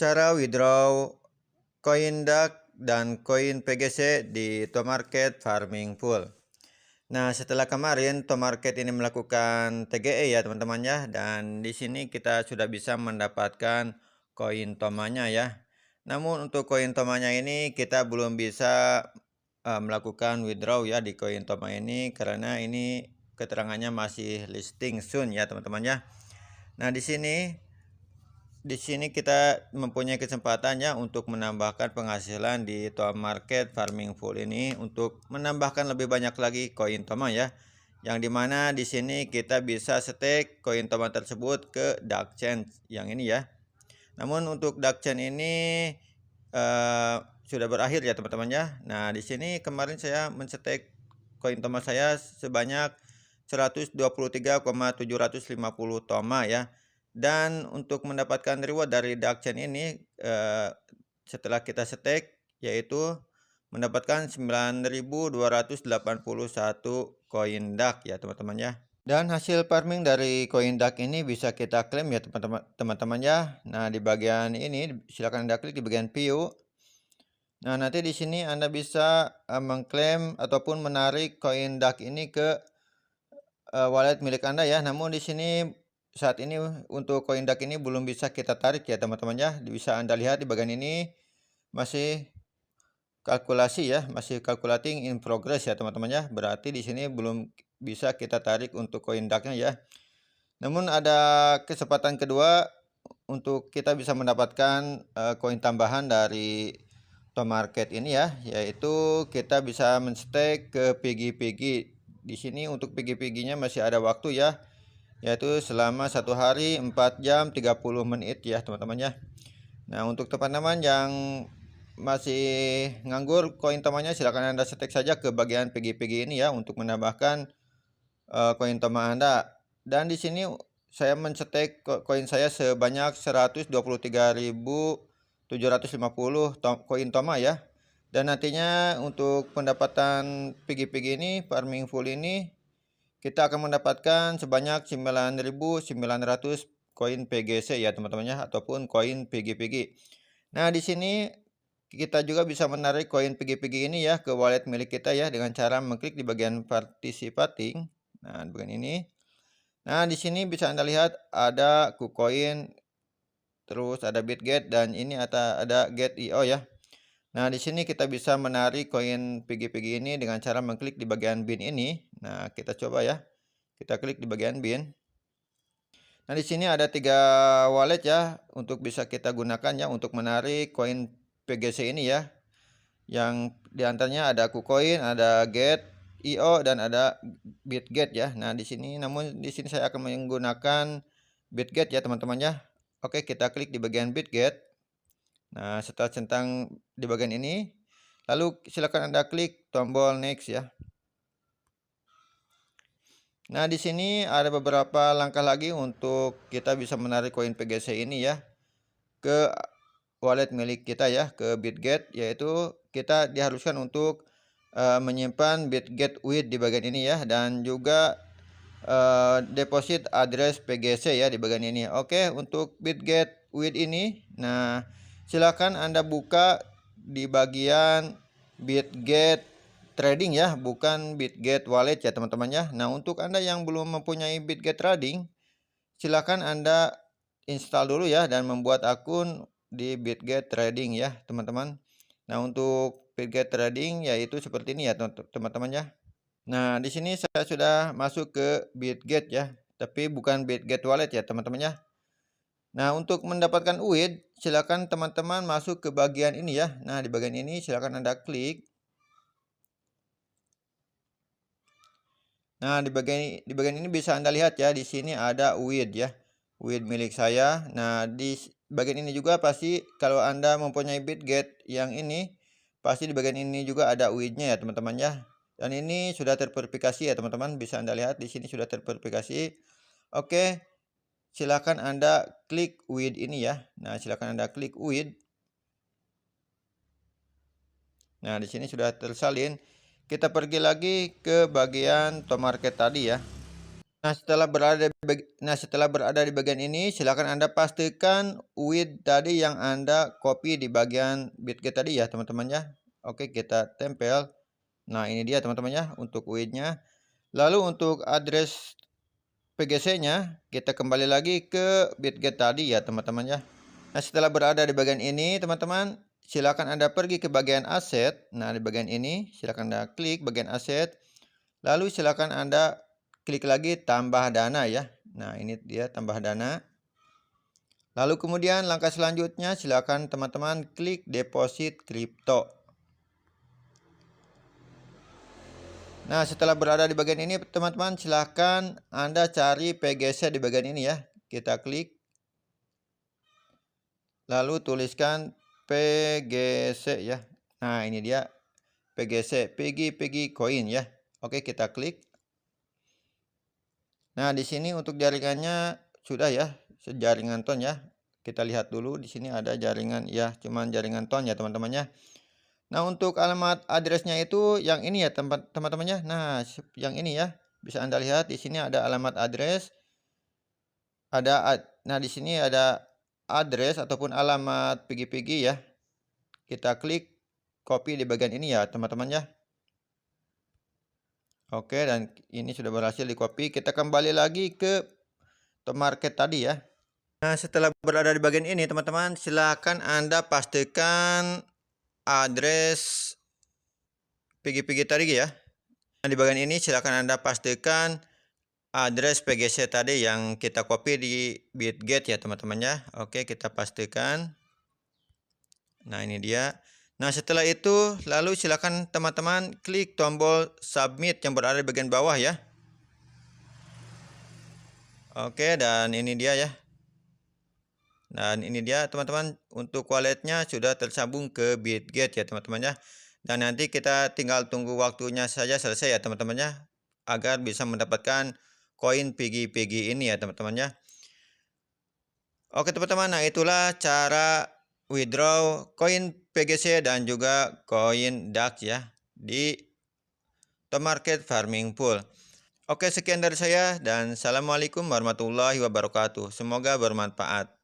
Cara withdraw koin DAK dan koin PGC di Tomarket Farming Pool. Nah, setelah kemarin Tomarket ini melakukan TGE ya teman-teman ya, dan di sini kita sudah bisa mendapatkan koin Tomanya ya. Namun untuk koin Tomanya ini kita belum bisa melakukan withdraw ya di koin Toma ini karena ini keterangannya masih listing soon ya teman-teman ya. Nah, di sini kita mempunyai kesempatan ya untuk menambahkan penghasilan di Tomarket Farming Pool ini untuk menambahkan lebih banyak lagi koin Toma ya. Yang dimana di sini kita bisa stake koin Toma tersebut ke dark chain yang ini ya. Namun untuk dark chain ini sudah berakhir ya teman-teman ya. Nah, di sini kemarin saya menstake koin Toma saya sebanyak 123,750 Toma ya. Dan untuk mendapatkan reward dari dark chain ini setelah kita stake yaitu mendapatkan 9.281 koin DAK ya teman-teman ya. Dan hasil farming dari koin DAK ini bisa kita klaim ya teman-teman ya. Nah, di bagian ini silakan Anda klik di bagian view. Nah, nanti di sini Anda bisa mengklaim ataupun menarik koin DAK ini ke wallet milik Anda ya. Namun di sini saat ini untuk koin DAK ini belum bisa kita tarik ya teman-teman ya. Bisa Anda lihat di bagian ini masih kalkulasi ya, masih calculating in progress ya teman-teman ya. Berarti di sini belum bisa kita tarik untuk koin DAK-nya ya. Namun ada kesempatan kedua untuk kita bisa mendapatkan koin tambahan dari Tomarket ini ya, yaitu kita bisa menstake ke Piggy. Di sini untuk Piggy-nya masih ada waktu ya, yaitu selama 1 hari 4 jam 30 menit ya teman-teman ya. Nah, untuk teman-teman yang masih nganggur koin Tomanya silahkan Anda stake saja ke bagian Piggy ini ya untuk menambahkan koin Toma Anda. Dan di sini saya menstake koin saya sebanyak 123.750 koin Toma ya. Dan nantinya untuk pendapatan Piggy ini farming full ini kita akan mendapatkan sebanyak 9.900 koin PGC ya teman-teman ya, ataupun koin Piggy. Nah, di sini kita juga bisa menarik koin Piggy ini ya ke wallet milik kita ya dengan cara mengklik di bagian participating. Nah, di bagian ini. Nah, di sini bisa Anda lihat ada KuCoin, terus ada Bitget, dan ini ada Get.io ya. Nah, di sini kita bisa menarik koin Piggy ini dengan cara mengklik di bagian bin ini. Nah, kita coba ya. Kita klik di bagian bin. Nah, di sini ada 3 wallet ya untuk bisa kita gunakan ya untuk menarik koin PGC ini ya. Yang diantaranya ada KuCoin, ada Get.io, dan ada Bitget ya. Nah, namun di sini saya akan menggunakan Bitget ya teman-teman ya. Oke, kita klik di bagian Bitget. Nah, setelah centang di bagian ini, lalu silakan Anda klik tombol next ya. Nah, di sini ada beberapa langkah lagi untuk kita bisa menarik koin PGC ini ya ke wallet milik kita ya, ke Bitget, yaitu kita diharuskan untuk menyimpan Bitget with di bagian ini ya, dan juga deposit address PGC ya di bagian ini. Oke, untuk Bitget with ini, nah silakan Anda buka di bagian Bitget Trading ya, bukan Bitget Wallet ya teman-teman ya. Nah, untuk Anda yang belum mempunyai Bitget Trading, silakan Anda install dulu ya dan membuat akun di Bitget Trading ya teman-teman. Nah, untuk Bitget Trading yaitu seperti ini ya teman-teman ya. Nah, di sini saya sudah masuk ke Bitget ya, tapi bukan Bitget Wallet ya teman-teman ya. Nah, untuk mendapatkan UID silakan teman-teman masuk ke bagian ini ya. Nah, di bagian ini silakan Anda klik. Nah, di bagian ini bisa Anda lihat ya, di sini ada UID ya. UID milik saya. Nah, di bagian ini juga pasti kalau Anda mempunyai Bitget yang ini, pasti di bagian ini juga ada UID-nya ya, teman-teman ya. Dan ini sudah terverifikasi ya, teman-teman. Bisa Anda lihat di sini sudah terverifikasi. Oke, silakan Anda klik UID ini ya. Nah, silakan Anda klik UID. Nah, di sini sudah tersalin. Kita pergi lagi ke bagian Tomarket tadi ya. Nah, setelah berada di bagian ini, silakan Anda pastikan UID tadi yang Anda copy di bagian Bitget tadi ya, teman-teman ya. Oke, kita tempel. Nah, ini dia teman-teman ya untuk UID-nya. Lalu untuk address PGC-nya, kita kembali lagi ke Bitget tadi ya, teman-teman ya. Nah, setelah berada di bagian ini, teman-teman, silakan Anda pergi ke bagian aset. Nah, di bagian ini, silakan Anda klik bagian aset. Lalu silakan Anda klik lagi tambah dana ya. Nah, ini dia tambah dana. Lalu kemudian langkah selanjutnya silakan teman-teman klik deposit kripto. Nah, setelah berada di bagian ini teman-teman silakan Anda cari PGC di bagian ini ya. Kita klik. Lalu tuliskan PGC ya. Nah, ini dia PGC, Piggy Coin ya. Oke, kita klik. Nah, di sini untuk jaringannya sudah ya, sejaringan ton ya. Kita lihat dulu di sini ada jaringan ya, cuman jaringan ton ya teman-teman ya. Nah, untuk alamat addressnya itu yang ini ya teman-teman ya. Nah, yang ini ya. Bisa Anda lihat di sini ada alamat address. Nah, di sini ada address ataupun alamat Piggy ya. Kita klik copy di bagian ini ya, teman-teman ya. Oke, dan ini sudah berhasil di copy. Kita kembali lagi ke top market tadi ya. Nah, setelah berada di bagian ini, teman-teman, silakan Anda pastikan address Piggy tadi ya. Nah, di bagian ini silakan Anda pastikan address PGC tadi yang kita copy di Bitget ya, teman-teman ya. Oke, kita pastikan. Nah, ini dia. Nah, setelah itu lalu silakan teman-teman klik tombol submit yang berada di bagian bawah ya. Oke, dan ini dia ya. Dan ini dia teman-teman, untuk walletnya sudah tersambung ke Bitget ya teman-teman ya. Dan nanti kita tinggal tunggu waktunya saja selesai ya teman-teman ya, agar bisa mendapatkan koin Piggy ini ya teman-teman ya. Oke teman-teman, nah itulah cara withdraw koin PGC dan juga koin DAX ya di Top Market Farming Pool. Oke, sekian dari saya dan assalamualaikum warahmatullahi wabarakatuh. Semoga bermanfaat.